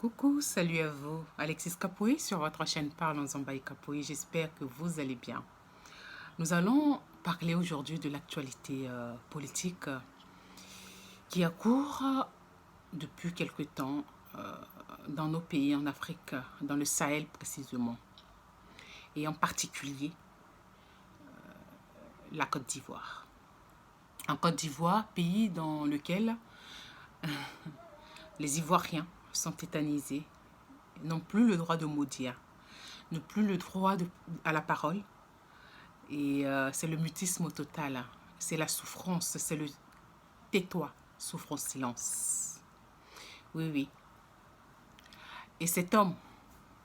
Coucou, salut à vous. Alexis Capoe sur votre chaîne Parlons-en by Capoe. J'espère que vous allez bien. Nous allons parler aujourd'hui de l'actualité politique qui a cours depuis quelque temps dans nos pays en Afrique, dans le Sahel précisément, et en particulier la Côte d'Ivoire. En Côte d'Ivoire, pays dans lequel les Ivoiriens sont tétanisés, n'ont plus le droit de maudire, n'ont plus le droit à la parole. Et c'est le mutisme total, c'est la souffrance, c'est le tais-toi, souffre en silence. Oui, oui. Et cet homme,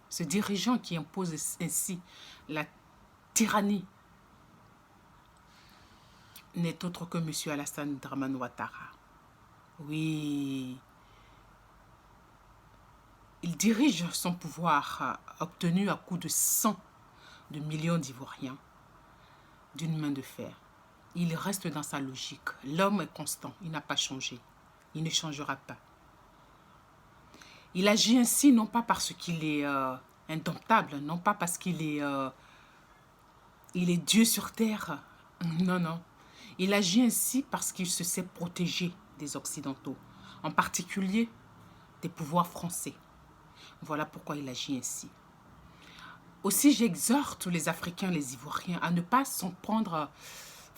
ce dirigeant qui impose ainsi la tyrannie, n'est autre que M. Alassane Dramane Ouattara. Oui. Il dirige son pouvoir obtenu à coup de sang de millions d'Ivoiriens d'une main de fer. Il reste dans sa logique. L'homme est constant, il n'a pas changé. Il ne changera pas. Il agit ainsi non pas parce qu'il est indomptable, non pas parce qu'il est, Dieu sur terre. Non, non. Il agit ainsi parce qu'il se sait protégé des Occidentaux, en particulier des pouvoirs français. Voilà pourquoi il agit ainsi. Aussi, j'exhorte les Africains, les Ivoiriens à ne pas s'en prendre,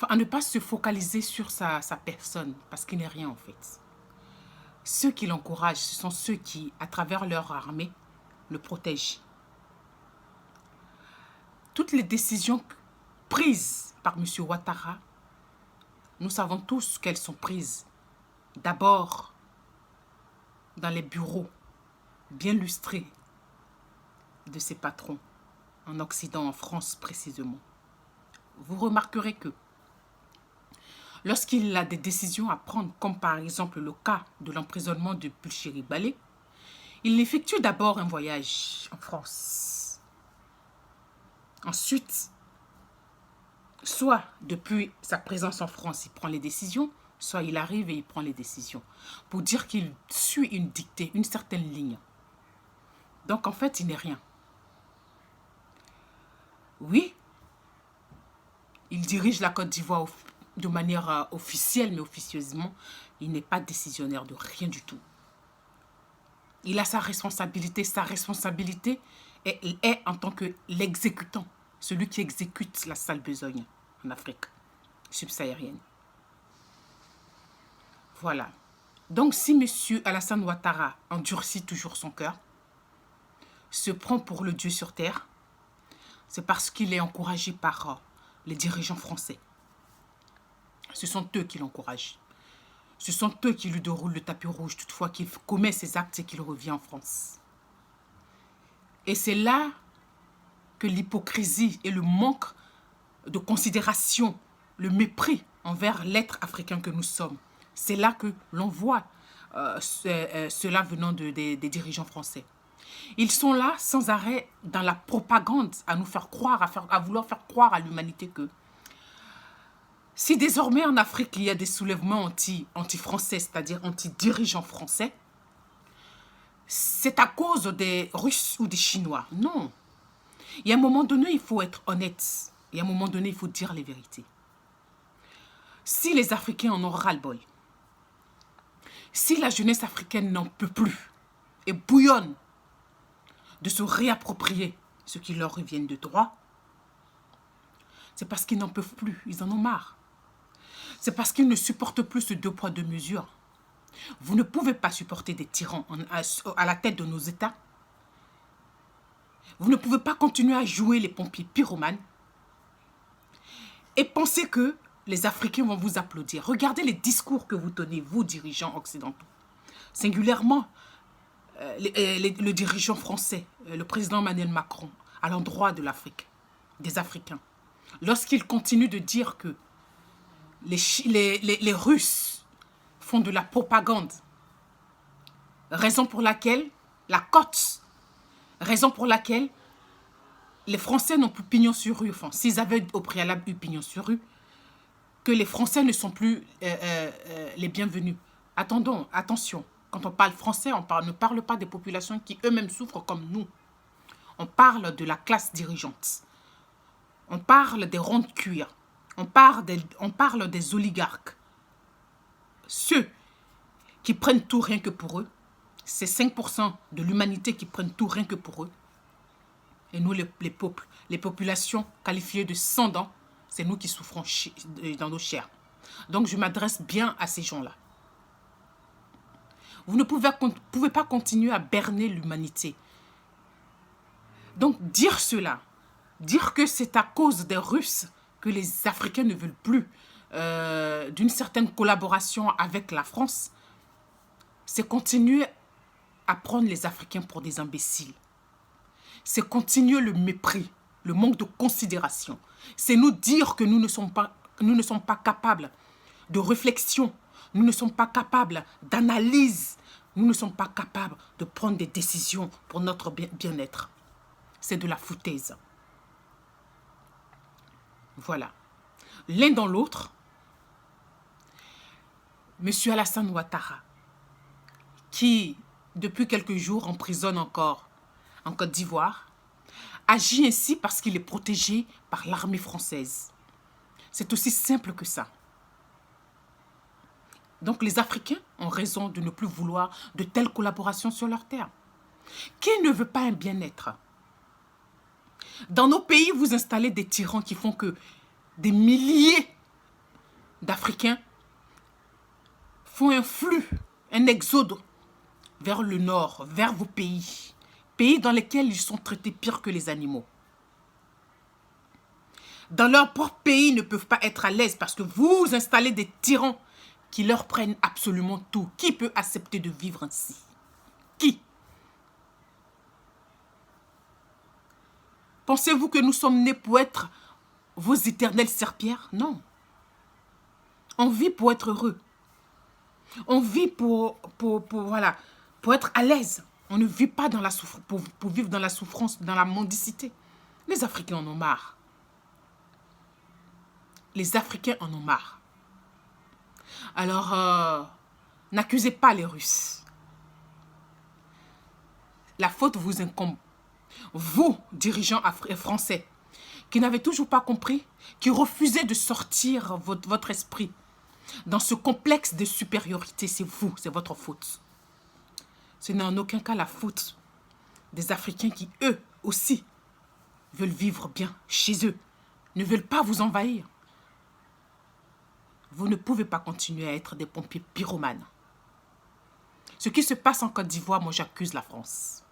à ne pas se focaliser sur sa personne, parce qu'il n'est rien en fait. Ceux qui l'encouragent, ce sont ceux qui, à travers leur armée, le protègent. Toutes les décisions prises par M. Ouattara, nous savons tous qu'elles sont prises. D'abord, dans les bureaux bien lustrés de ses patrons, en Occident, en France précisément. Vous remarquerez que lorsqu'il a des décisions à prendre, comme par exemple le cas de l'emprisonnement de Bulchéri Balé, il effectue d'abord un voyage en France. Ensuite, soit depuis sa présence en France, il prend les décisions, soit il arrive et il prend les décisions, pour dire qu'il suit une dictée, une certaine ligne. Donc en fait, il n'est rien. Oui, il dirige la Côte d'Ivoire de manière officielle, mais officieusement, il n'est pas décisionnaire de rien du tout. Il a sa responsabilité. Sa responsabilité est en tant que l'exécutant, celui qui exécute la sale besogne en Afrique subsaharienne. Voilà. Donc si M. Alassane Ouattara endurcit toujours son cœur, se prend pour le Dieu sur terre, c'est parce qu'il est encouragé par les dirigeants français. Ce sont eux qui l'encouragent. Ce sont eux qui lui déroulent le tapis rouge toutefois qu'il commet ses actes et qu'il revient en France. Et c'est là que l'hypocrisie et le manque de considération, le mépris envers l'être africain que nous sommes, c'est là que l'on voit cela venant des dirigeants français. Ils sont là sans arrêt dans la propagande à nous faire croire, à vouloir faire croire à l'humanité que si désormais en Afrique il y a des soulèvements anti-français, c'est-à-dire anti-dirigeants français, c'est à cause des Russes ou des Chinois. Non. Il y a un moment donné, il faut être honnête. Il y a un moment donné, il faut dire les vérités. Si les Africains en ont ras-le-bol, si la jeunesse africaine n'en peut plus et bouillonne de se réapproprier ce qui leur revient de droit, c'est parce qu'ils n'en peuvent plus, ils en ont marre. C'est parce qu'ils ne supportent plus ce deux poids, deux mesures. Vous ne pouvez pas supporter des tyrans à la tête de nos États. Vous ne pouvez pas continuer à jouer les pompiers pyromanes et penser que les Africains vont vous applaudir. Regardez les discours que vous tenez, vous, dirigeants occidentaux. Singulièrement, le dirigeant français, le président Emmanuel Macron, à l'endroit de l'Afrique, des Africains. Lorsqu'il continue de dire que les Russes font de la propagande, raison pour laquelle la cote, raison pour laquelle les Français n'ont plus pignon sur rue, enfin, s'ils avaient au préalable eu pignon sur rue, que les Français ne sont plus les bienvenus. Attendons, attention. Quand on parle français, ne parle pas des populations qui eux-mêmes souffrent comme nous. On parle de la classe dirigeante. On parle des ronds de cuir. On parle des oligarques. Ceux qui prennent tout rien que pour eux. C'est 5% de l'humanité qui prennent tout rien que pour eux. Et nous, les peuples, les populations qualifiées de sans dents, c'est nous qui souffrons dans nos chairs. Donc, je m'adresse bien à ces gens-là. Vous ne pouvez pas continuer à berner l'humanité. Donc, dire cela, dire que c'est à cause des Russes que les Africains ne veulent plus d'une certaine collaboration avec la France, c'est continuer à prendre les Africains pour des imbéciles. C'est continuer le mépris, le manque de considération. C'est nous dire que nous ne sommes pas capables de réflexion. Nous ne sommes pas capables d'analyse. Nous ne sommes pas capables de prendre des décisions pour notre bien-être. C'est de la foutaise. Voilà. L'un dans l'autre, M. Alassane Ouattara, qui, depuis quelques jours, emprisonne encore en Côte d'Ivoire, agit ainsi parce qu'il est protégé par l'armée française. C'est aussi simple que ça. Donc les Africains ont raison de ne plus vouloir de telles collaborations sur leur terre. Qui ne veut pas un bien-être? Dans nos pays, vous installez des tyrans qui font que des milliers d'Africains font un flux, un exode vers le nord, vers vos pays. Pays dans lesquels ils sont traités pire que les animaux. Dans leur propre pays, ils ne peuvent pas être à l'aise parce que vous installez des tyrans qui leur prennent absolument tout. Qui peut accepter de vivre ainsi? Qui? Pensez-vous que nous sommes nés pour être vos éternelles serpillères? Non. On vit pour être heureux. On vit pour être à l'aise. On ne vit pas dans la pour vivre dans la souffrance, dans la mendicité. Les Africains en ont marre. Les Africains en ont marre. Alors, n'accusez pas les Russes. La faute vous incombe. Vous, dirigeants français, qui n'avez toujours pas compris, qui refusez de sortir votre esprit dans ce complexe de supériorité, c'est vous, c'est votre faute. Ce n'est en aucun cas la faute des Africains qui, eux aussi, veulent vivre bien chez eux, ne veulent pas vous envahir. Vous ne pouvez pas continuer à être des pompiers pyromanes. Ce qui se passe en Côte d'Ivoire, moi j'accuse la France.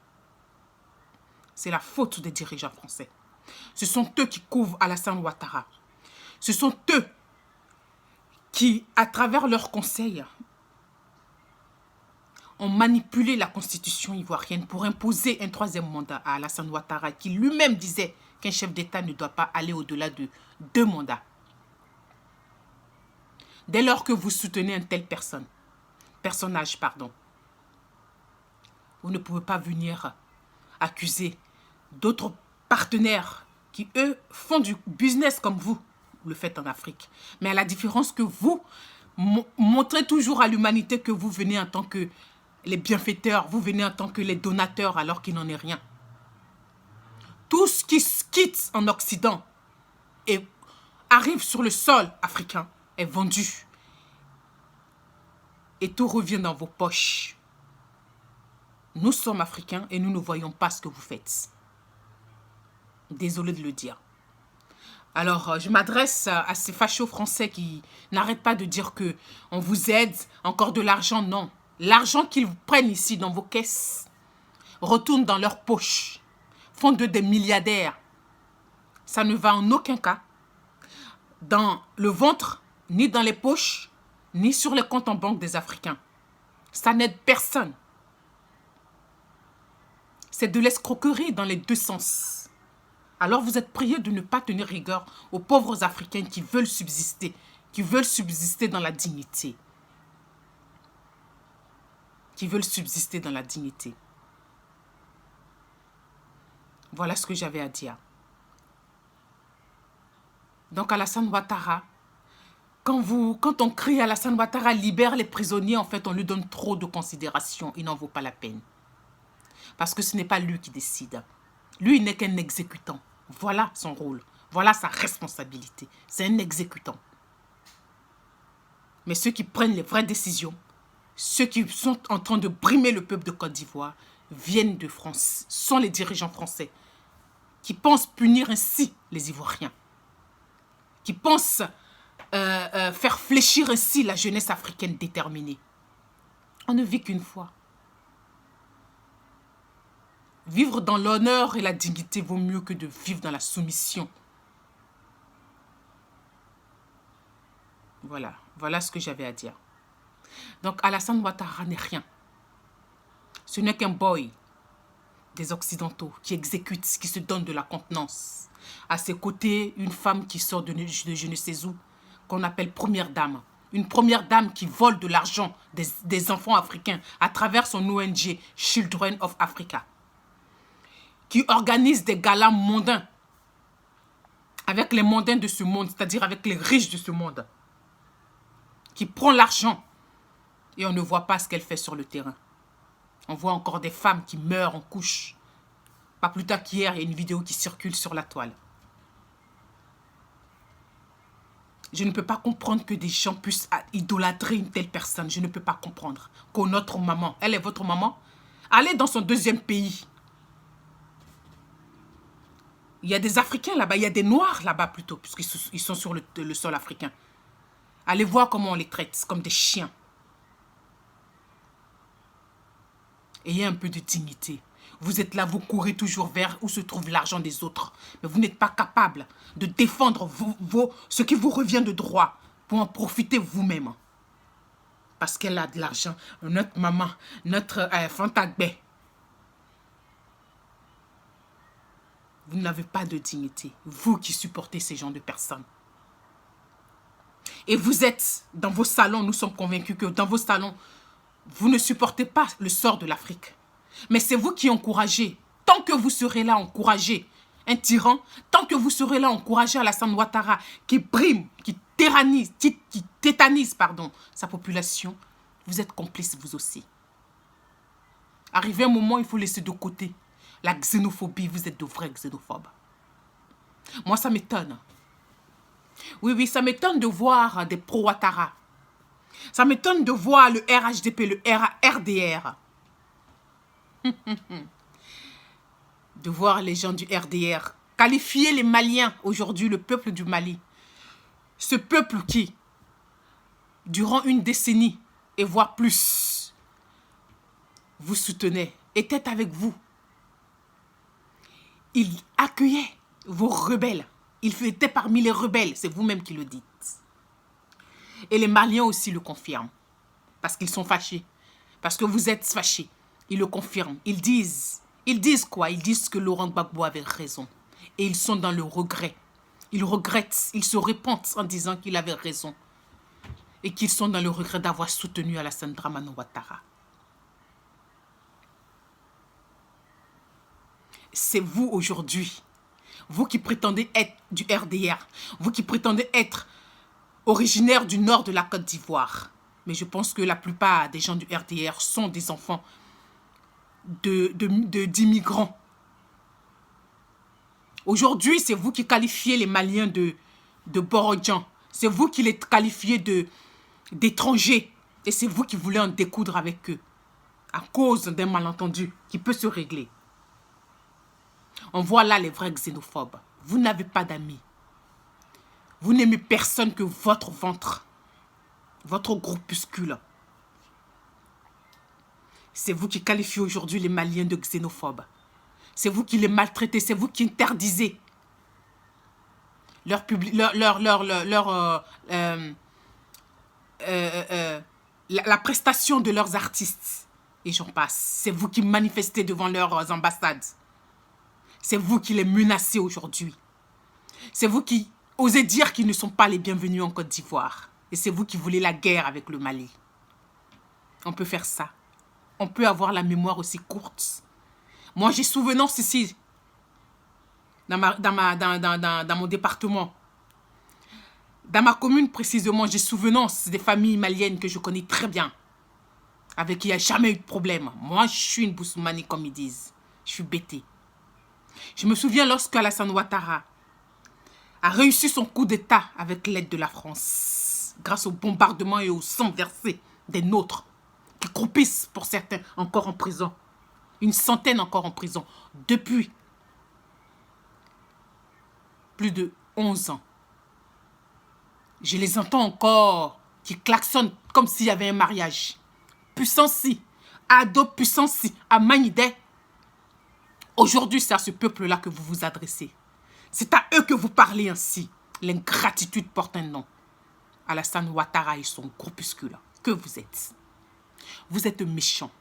C'est la faute des dirigeants français. Ce sont eux qui couvrent Alassane Ouattara. Ce sont eux qui, à travers leurs conseils, ont manipulé la constitution ivoirienne pour imposer un troisième mandat à Alassane Ouattara, qui lui-même disait qu'un chef d'État ne doit pas aller au-delà de 2 mandats. Dès lors que vous soutenez un tel personnage, vous ne pouvez pas venir accuser d'autres partenaires qui, eux, font du business comme vous le faites en Afrique. Mais à la différence que vous montrez toujours à l'humanité que vous venez en tant que les bienfaiteurs, vous venez en tant que les donateurs alors qu'il n'en est rien. Tout ce qui se quitte en Occident et arrive sur le sol africain est vendu. Et tout revient dans vos poches. Nous sommes africains et nous ne voyons pas ce que vous faites. Désolé de le dire. Alors, je m'adresse à ces fachos français qui n'arrêtent pas de dire que on vous aide, encore de l'argent. Non. L'argent qu'ils prennent ici dans vos caisses retourne dans leurs poches, font d'eux des milliardaires. Ça ne va en aucun cas dans le ventre, ni dans les poches, ni sur les comptes en banque des Africains. Ça n'aide personne. C'est de l'escroquerie dans les deux sens. Alors vous êtes priés de ne pas tenir rigueur aux pauvres Africains qui veulent subsister dans la dignité. Qui veulent subsister dans la dignité. Voilà ce que j'avais à dire. Donc Alassane Ouattara, Quand on crie à Alassane Ouattara, libère les prisonniers, en fait, on lui donne trop de considération. Il n'en vaut pas la peine. Parce que ce n'est pas lui qui décide. Lui, il n'est qu'un exécutant. Voilà son rôle. Voilà sa responsabilité. C'est un exécutant. Mais ceux qui prennent les vraies décisions, ceux qui sont en train de brimer le peuple de Côte d'Ivoire, viennent de France, sont les dirigeants français, qui pensent punir ainsi les Ivoiriens, qui pensent faire fléchir ainsi la jeunesse africaine déterminée. On ne vit qu'une fois. Vivre dans l'honneur et la dignité vaut mieux que de vivre dans la soumission. Voilà, voilà ce que j'avais à dire. Donc Alassane Ouattara n'est rien. Ce n'est qu'un boy des Occidentaux qui exécute, qui se donne de la contenance. À ses côtés, une femme qui sort de je ne sais où, qu'on appelle première dame. Une première dame qui vole de l'argent des enfants africains à travers son ONG Children of Africa. Qui organise des galas mondains avec les mondains de ce monde, c'est-à-dire avec les riches de ce monde. Qui prend l'argent et on ne voit pas ce qu'elle fait sur le terrain. On voit encore des femmes qui meurent en couche. Pas plus tard qu'hier, il y a une vidéo qui circule sur la toile. Je ne peux pas comprendre que des gens puissent idolâtrer une telle personne. Je ne peux pas comprendre que notre maman, elle est votre maman, allez dans son deuxième pays. Il y a des Africains là-bas, il y a des Noirs là-bas plutôt, puisqu'ils sont sur le sol africain. Allez voir comment on les traite, comme des chiens. Ayez un peu de dignité. Vous êtes là, vous courez toujours vers où se trouve l'argent des autres. Mais vous n'êtes pas capable de défendre ce qui vous revient de droit pour en profiter vous-même. Parce qu'elle a de l'argent. Notre maman, notre Fantagbé. Vous n'avez pas de dignité. Vous qui supportez ces genres de personnes. Et vous êtes dans vos salons, nous sommes convaincus que dans vos salons, vous ne supportez pas le sort de l'Afrique. Mais c'est vous qui encouragez. Tant que vous serez là, encouragez un tyran. Tant que vous serez là, encouragez Alassane Ouattara qui brime, qui tétanise sa population. Vous êtes complices vous aussi. Arrivé un moment, il faut laisser de côté la xénophobie. Vous êtes de vrais xénophobes. Moi, ça m'étonne. Oui, ça m'étonne de voir des pro-Ouattara. Ça m'étonne de voir le RHDP, le RDR. De voir les gens du RDR qualifier les Maliens aujourd'hui, le peuple du Mali. Ce peuple qui, durant une décennie et voire plus, vous soutenait, était avec vous. Il accueillait vos rebelles. Il était parmi les rebelles, c'est vous-même qui le dites. Et les Maliens aussi le confirment. Parce qu'ils sont fâchés. Parce que vous êtes fâchés. Ils le confirment. Ils disent quoi? Ils disent que Laurent Gbagbo avait raison. Et ils sont dans le regret. Ils regrettent. Ils se repentent en disant qu'il avait raison. Et qu'ils sont dans le regret d'avoir soutenu Alassane Dramane Ouattara. C'est vous aujourd'hui. Vous qui prétendez être du RDR. Vous qui prétendez être originaire du nord de la Côte d'Ivoire. Mais je pense que la plupart des gens du RDR sont des enfants d'immigrants. Aujourd'hui, c'est vous qui qualifiez les Maliens de Borodjan. C'est vous qui les qualifiez d'étrangers. Et c'est vous qui voulez en découdre avec eux. À cause d'un malentendu qui peut se régler. On voit là les vrais xénophobes. Vous n'avez pas d'amis. Vous n'aimez personne que votre ventre. Votre groupuscule. C'est vous qui qualifiez aujourd'hui les Maliens de xénophobes. C'est vous qui les maltraitez. C'est vous qui interdisez la prestation de leurs artistes. Et j'en passe. C'est vous qui manifestez devant leurs ambassades. C'est vous qui les menacez aujourd'hui. C'est vous qui osez dire qu'ils ne sont pas les bienvenus en Côte d'Ivoire. Et c'est vous qui voulez la guerre avec le Mali. On peut faire ça. On peut avoir la mémoire aussi courte. Moi, j'ai souvenance ici, dans mon département, Dans ma commune, précisément, j'ai souvenance des familles maliennes que je connais très bien, avec qui il n'y a jamais eu de problème. Moi, je suis une Boussoumani, comme ils disent. Je suis bêtée. Je me souviens lorsque Alassane Ouattara a réussi son coup d'État avec l'aide de la France, grâce au bombardement et au sang versé des nôtres, qui croupissent pour certains encore en prison. Une centaine encore en prison, depuis plus de 11 ans. Je les entends encore, qui klaxonnent comme s'il y avait un mariage. Puissance-ci, Ado Puissance-ci, à Manidé. Aujourd'hui, c'est à ce peuple-là que vous vous adressez. C'est à eux que vous parlez ainsi. L'ingratitude porte un nom. Alassane Ouattara et son groupuscule. Que vous êtes? Vous êtes méchants.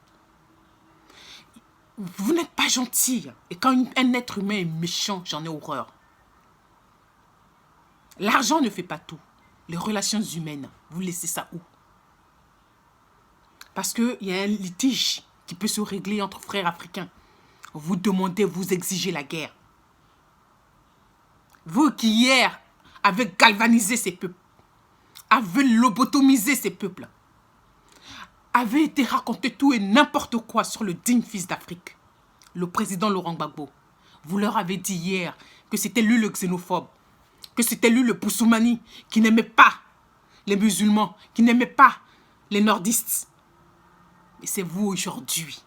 Vous n'êtes pas gentil. Et quand un être humain est méchant, j'en ai horreur. L'argent ne fait pas tout. Les relations humaines, vous laissez ça où? Parce qu'il y a un litige qui peut se régler entre frères africains. Vous demandez, vous exigez la guerre. Vous qui hier avez galvanisé ces peuples, avez lobotomisé ces peuples, avez été raconté tout et n'importe quoi sur le digne fils d'Afrique, le président Laurent Gbagbo. Vous leur avez dit hier que c'était lui le xénophobe, que c'était lui le Boussoumani qui n'aimait pas les musulmans, qui n'aimait pas les nordistes. Et c'est vous aujourd'hui,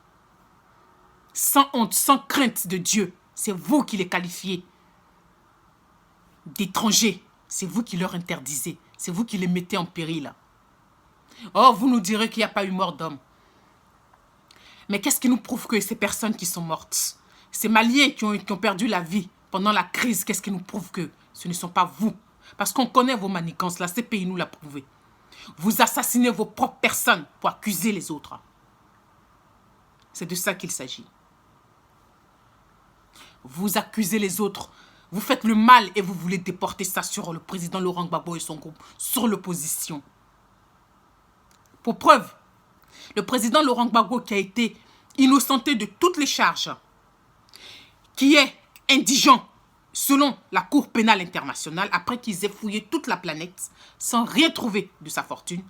sans honte, sans crainte de Dieu, c'est vous qui les qualifiez d'étrangers. C'est vous qui leur interdisez, c'est vous qui les mettez en péril. Oh, vous nous direz qu'il n'y a pas eu mort d'homme. Mais qu'est-ce qui nous prouve que ces personnes qui sont mortes, ces Maliens qui ont perdu la vie pendant la crise, qu'est-ce qui nous prouve que ce ne sont pas vous? Parce qu'on connaît vos manigances, la CPI nous l'a prouvé. Vous assassinez vos propres personnes pour accuser les autres. C'est de ça qu'il s'agit. Vous accusez les autres, vous faites le mal et vous voulez déporter ça sur le président Laurent Gbagbo et son groupe, sur l'opposition. Pour preuve, le président Laurent Gbagbo qui a été innocenté de toutes les charges, qui est indigent selon la Cour pénale internationale, après qu'ils aient fouillé toute la planète sans rien trouver de sa fortune,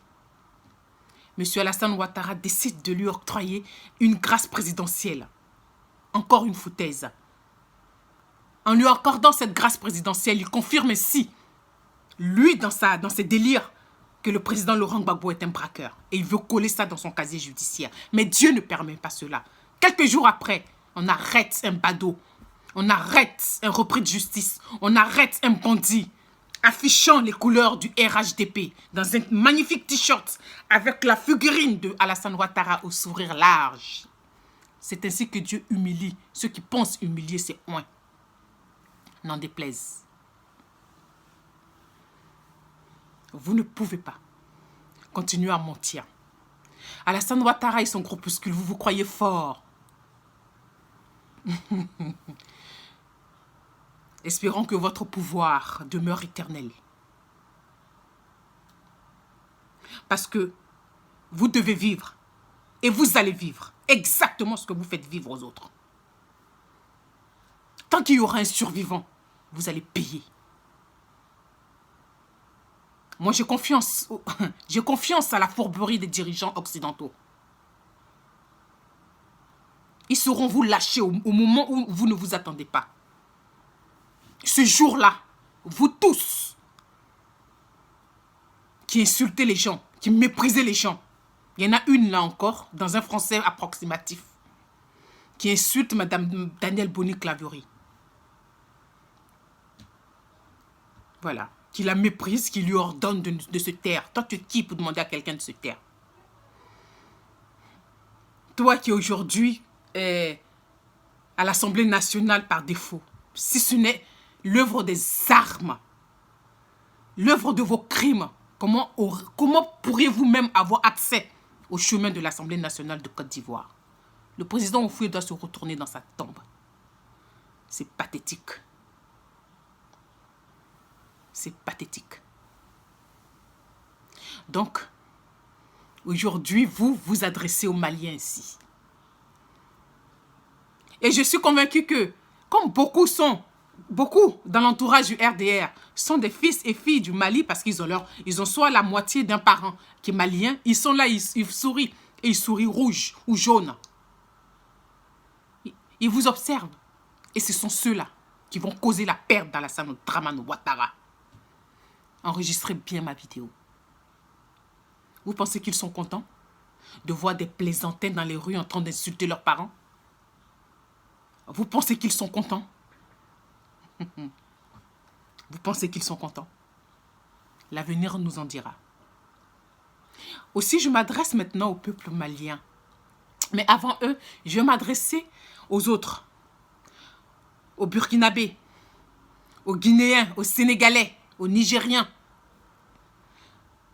M. Alassane Ouattara décide de lui octroyer une grâce présidentielle. Encore une foutaise. En lui accordant cette grâce présidentielle, il confirme ainsi, lui, dans ses délires, que le président Laurent Gbagbo est un braqueur. Et il veut coller ça dans son casier judiciaire. Mais Dieu ne permet pas cela. Quelques jours après, on arrête un badaud. On arrête un repris de justice. On arrête un bandit affichant les couleurs du RHDP dans un magnifique t-shirt avec la figurine de Alassane Ouattara au sourire large. C'est ainsi que Dieu humilie ceux qui pensent humilier ses oins. N'en déplaise. Vous ne pouvez pas continuer à mentir. Alassane Ouattara et son groupuscule, vous vous croyez fort. Espérons que votre pouvoir demeure éternel. Parce que vous devez vivre. Et vous allez vivre exactement ce que vous faites vivre aux autres. Tant qu'il y aura un survivant, vous allez payer. Moi, j'ai confiance à la fourberie des dirigeants occidentaux. Ils sauront vous lâcher au moment où vous ne vous attendez pas. Ce jour-là, vous tous qui insultez les gens, qui méprisez les gens, il y en a une là encore, dans un français approximatif, qui insulte Madame Danielle Boni-Claverie. Voilà. Qui la méprise, qui lui ordonne de se taire. Toi, tu es qui pour demander à quelqu'un de se taire? Toi qui aujourd'hui est à l'Assemblée nationale par défaut, si ce n'est l'œuvre des armes, l'œuvre de vos crimes, comment pourriez-vous même avoir accès au chemin de l'Assemblée nationale de Côte d'Ivoire? Le président Oufoué doit se retourner dans sa tombe. C'est pathétique. C'est pathétique. Donc, aujourd'hui, vous vous adressez aux Maliens ici. Et je suis convaincue que, comme beaucoup sont beaucoup dans l'entourage du RDR sont des fils et filles du Mali parce qu'ils ont soit la moitié d'un parent qui est malien. Ils sont là, ils sourient. Et ils sourient rouge ou jaune. Ils vous observent. Et ce sont ceux-là qui vont causer la perte d'Alassane Dramane Ouattara. Enregistrez bien ma vidéo. Vous pensez qu'ils sont contents de voir des plaisantins dans les rues en train d'insulter leurs parents? Vous pensez qu'ils sont contents? Vous pensez qu'ils sont contents? L'avenir nous en dira. Aussi, je m'adresse maintenant au peuple malien. Mais avant eux, je vais m'adresser aux autres. Aux Burkinabés, aux Guinéens, aux Sénégalais, aux Nigériens.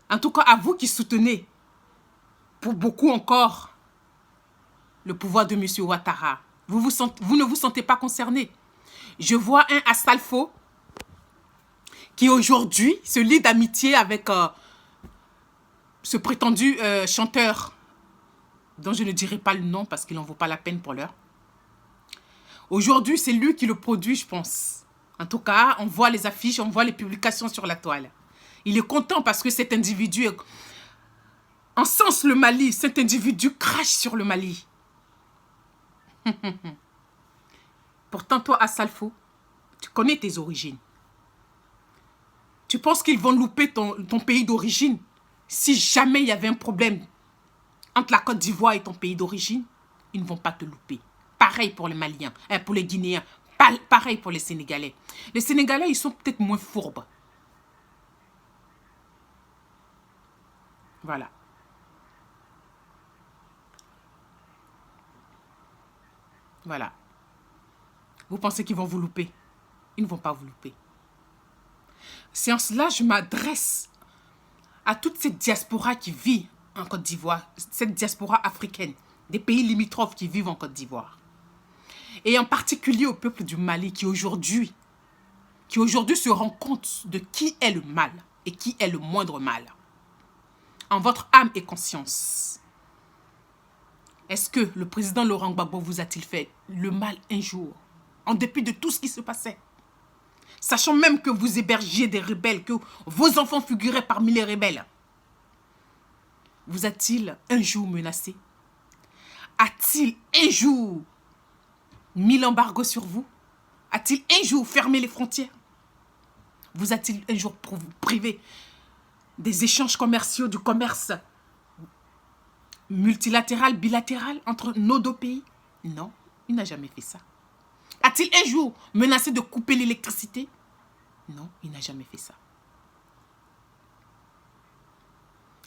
En tout cas, à vous qui soutenez, pour beaucoup encore, le pouvoir de M. Ouattara. Vous ne vous sentez pas concerné. Je vois un Assalfo qui aujourd'hui se lie d'amitié avec ce prétendu chanteur dont je ne dirai pas le nom parce qu'il n'en vaut pas la peine pour l'heure. Aujourd'hui, c'est lui qui le produit, je pense. En tout cas, on voit les affiches, on voit les publications sur la toile. Il est content parce que cet individu encense le Mali. Cet individu crache sur le Mali. Pourtant, toi, Assalfo, tu connais tes origines. Tu penses qu'ils vont louper ton pays d'origine? Si jamais il y avait un problème entre la Côte d'Ivoire et ton pays d'origine, ils ne vont pas te louper. Pareil pour les Maliens, pour les Guinéens, pareil pour les Sénégalais. Les Sénégalais, ils sont peut-être moins fourbes. Voilà. Voilà. Vous pensez qu'ils vont vous louper? Ils ne vont pas vous louper. C'est en cela que je m'adresse à toute cette diaspora qui vit en Côte d'Ivoire, cette diaspora africaine, des pays limitrophes qui vivent en Côte d'Ivoire. Et en particulier au peuple du Mali qui aujourd'hui se rend compte de qui est le mal et qui est le moindre mal. En votre âme et conscience, est-ce que le président Laurent Gbagbo vous a-t-il fait le mal un jour, en dépit de tout ce qui se passait? Sachant même que vous hébergiez des rebelles, que vos enfants figuraient parmi les rebelles. Vous a-t-il un jour menacé? A-t-il un jour mis l'embargo sur vous? A-t-il un jour fermé les frontières? Vous a-t-il un jour privé des échanges commerciaux, du commerce multilatéral, bilatéral entre nos deux pays? Non, il n'a jamais fait ça. A-t-il un jour menacé de couper l'électricité? Non, il n'a jamais fait ça.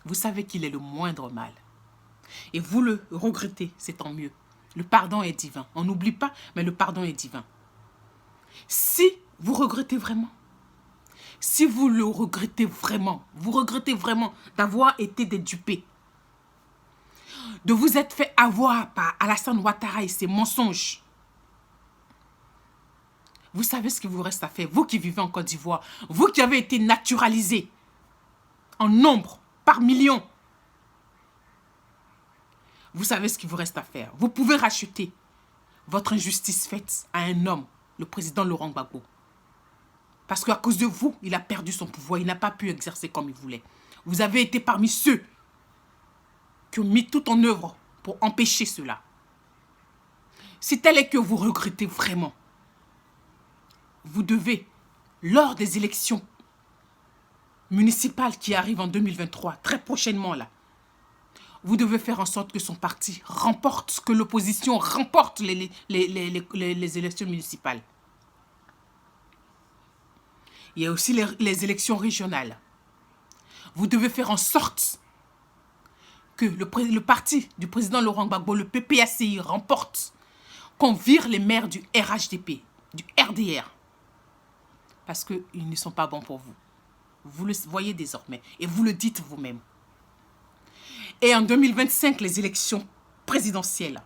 Vous savez qu'il est le moindre mal. Et vous le regrettez, c'est tant mieux. Le pardon est divin. On n'oublie pas, mais le pardon est divin. Si vous regrettez vraiment, si vous le regrettez vraiment, vous regrettez vraiment d'avoir été dupés, de vous être fait avoir par Alassane Ouattara et ses mensonges, vous savez ce qu'il vous reste à faire, vous qui vivez en Côte d'Ivoire, vous qui avez été naturalisés en nombre, par millions. Vous savez ce qu'il vous reste à faire. Vous pouvez racheter votre injustice faite à un homme, le président Laurent Gbagbo. Parce qu'à cause de vous, il a perdu son pouvoir, il n'a pas pu exercer comme il voulait. Vous avez été parmi ceux qui ont mis tout en œuvre pour empêcher cela. Si tel est que vous regrettez vraiment, vous devez, lors des élections municipales qui arrivent en 2023, très prochainement là, vous devez faire en sorte que son parti remporte, que l'opposition remporte les élections municipales. Il y a aussi les élections régionales. Vous devez faire en sorte que le parti du président Laurent Gbagbo, le PPACI, remporte, qu'on vire les maires du RHDP, du RDR. Parce qu'ils ne sont pas bons pour vous. Vous le voyez désormais. Et vous le dites vous-même. Et en 2025, les élections présidentielles.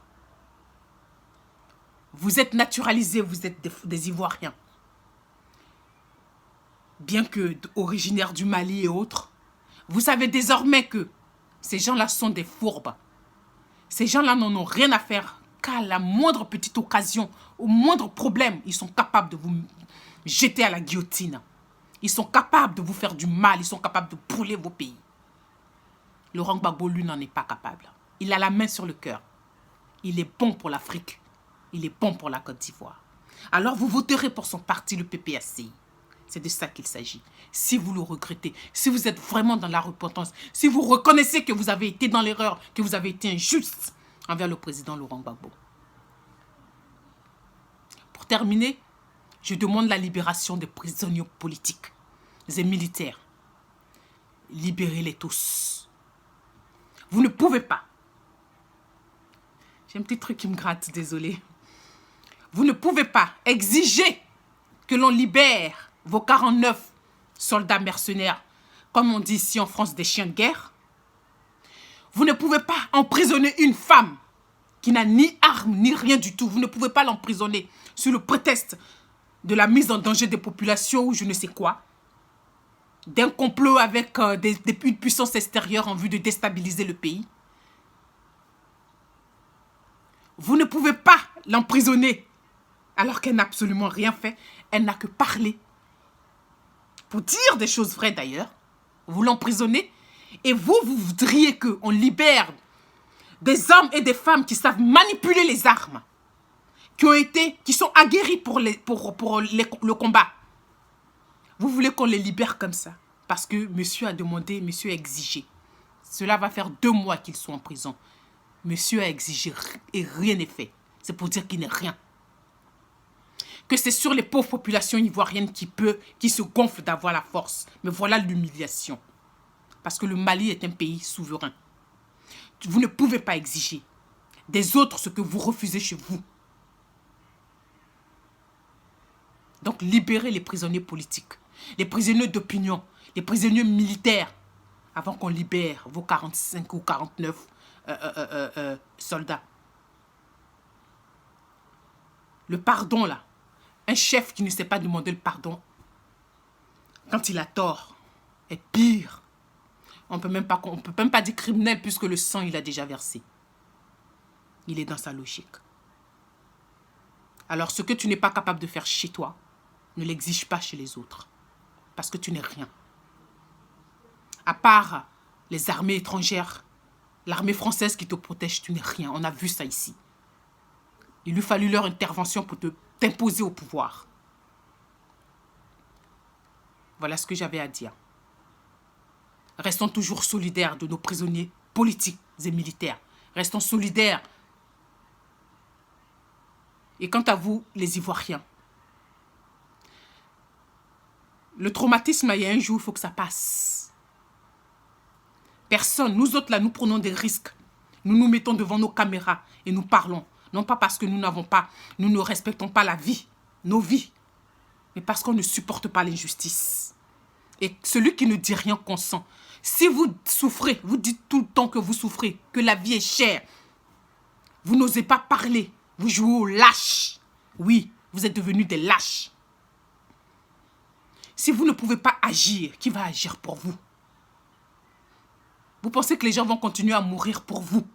Vous êtes naturalisés, vous êtes des Ivoiriens. Bien que originaires du Mali et autres, vous savez désormais que ces gens-là sont des fourbes. Ces gens-là n'en ont rien à faire qu'à la moindre petite occasion, au moindre problème, ils sont capables jetés à la guillotine. Ils sont capables de vous faire du mal, ils sont capables de brûler vos pays. Laurent Gbagbo, lui, n'en est pas capable. Il a la main sur le cœur. Il est bon pour l'Afrique. Il est bon pour la Côte d'Ivoire. Alors vous voterez pour son parti, le PPACI. C'est de ça qu'il s'agit. Si vous le regrettez, si vous êtes vraiment dans la repentance, si vous reconnaissez que vous avez été dans l'erreur, que vous avez été injuste envers le président Laurent Gbagbo. Pour terminer, je demande la libération des prisonniers politiques et militaires. Libérez-les tous. Vous ne pouvez pas. J'ai un petit truc qui me gratte, désolé. Vous ne pouvez pas exiger que l'on libère vos 49 soldats mercenaires, comme on dit ici en France, des chiens de guerre. Vous ne pouvez pas emprisonner une femme qui n'a ni arme ni rien du tout. Vous ne pouvez pas l'emprisonner sous le prétexte de la mise en danger des populations ou je ne sais quoi. D'un complot avec une puissance extérieure en vue de déstabiliser le pays. Vous ne pouvez pas l'emprisonner alors qu'elle n'a absolument rien fait. Elle n'a que parlé. Pour dire des choses vraies d'ailleurs. Vous l'emprisonnez et vous voudriez qu'on libère des hommes et des femmes qui savent manipuler les armes, qui sont aguerris pour le combat. Vous voulez qu'on les libère comme ça parce que monsieur a demandé, monsieur a exigé. Cela va faire 2 mois qu'ils sont en prison. Monsieur a exigé et rien n'est fait. C'est pour dire qu'il n'est rien. Que c'est sur les pauvres populations ivoiriennes qui se gonflent d'avoir la force. Mais voilà l'humiliation. Parce que le Mali est un pays souverain. Vous ne pouvez pas exiger des autres ce que vous refusez chez vous. Donc libérez les prisonniers politiques, les prisonniers d'opinion, les prisonniers militaires, avant qu'on libère vos 45 ou 49 soldats. Le pardon là, un chef qui ne sait pas demander le pardon quand il a tort est pire. On peut même pas dire criminel puisque le sang il a déjà versé. Il est dans sa logique. Alors ce que tu n'es pas capable de faire chez toi, ne l'exige pas chez les autres. Parce que tu n'es rien. À part les armées étrangères, l'armée française qui te protège, tu n'es rien. On a vu ça ici. Il lui fallut leur intervention pour t'imposer au pouvoir. Voilà ce que j'avais à dire. Restons toujours solidaires de nos prisonniers politiques et militaires. Restons solidaires. Et quant à vous, les Ivoiriens, le traumatisme, il y a un jour, il faut que ça passe. Personne, nous autres là, nous prenons des risques. Nous nous mettons devant nos caméras et nous parlons. Non pas parce que nous ne respectons pas la vie, nos vies, mais parce qu'on ne supporte pas l'injustice. Et celui qui ne dit rien consent. Si vous souffrez, vous dites tout le temps que vous souffrez, que la vie est chère, vous n'osez pas parler, vous jouez aux lâches. Oui, vous êtes devenus des lâches. Si vous ne pouvez pas agir, qui va agir pour vous? Vous pensez que les gens vont continuer à mourir pour vous?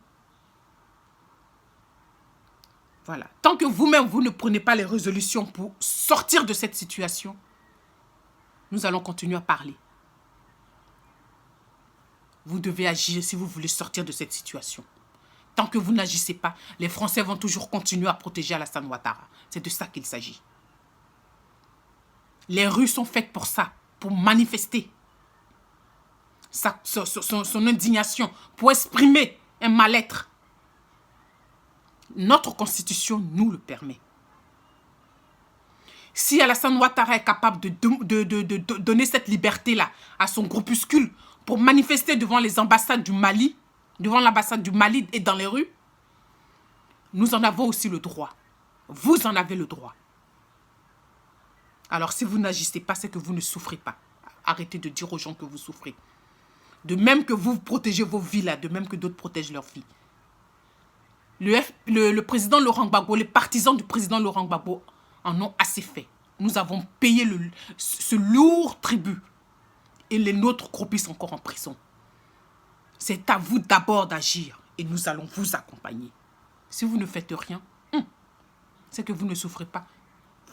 Voilà. Tant que vous-même, vous ne prenez pas les résolutions pour sortir de cette situation, nous allons continuer à parler. Vous devez agir si vous voulez sortir de cette situation. Tant que vous n'agissez pas, les Français vont toujours continuer à protéger Alassane Ouattara. C'est de ça qu'il s'agit. Les rues sont faites pour ça, pour manifester son indignation, pour exprimer un mal-être. Notre constitution nous le permet. Si Alassane Ouattara est capable de donner cette liberté-là à son groupuscule pour manifester devant les ambassades du Mali, devant l'ambassade du Mali et dans les rues, nous en avons aussi le droit. Vous en avez le droit. Alors si vous n'agissez pas, c'est que vous ne souffrez pas. Arrêtez de dire aux gens que vous souffrez. De même que vous protégez vos vies là, de même que d'autres protègent leurs vies. Le président Laurent Gbagbo, les partisans du président Laurent Gbagbo en ont assez fait. Nous avons payé ce lourd tribut. Et les nôtres croupissent encore en prison. C'est à vous d'abord d'agir et nous allons vous accompagner. Si vous ne faites rien, c'est que vous ne souffrez pas.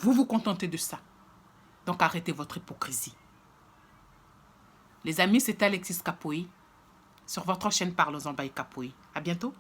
Vous vous contentez de ça. Donc arrêtez votre hypocrisie. Les amis, c'était Alexis Capoui sur votre chaîne Parlons-en by Capoui. À bientôt.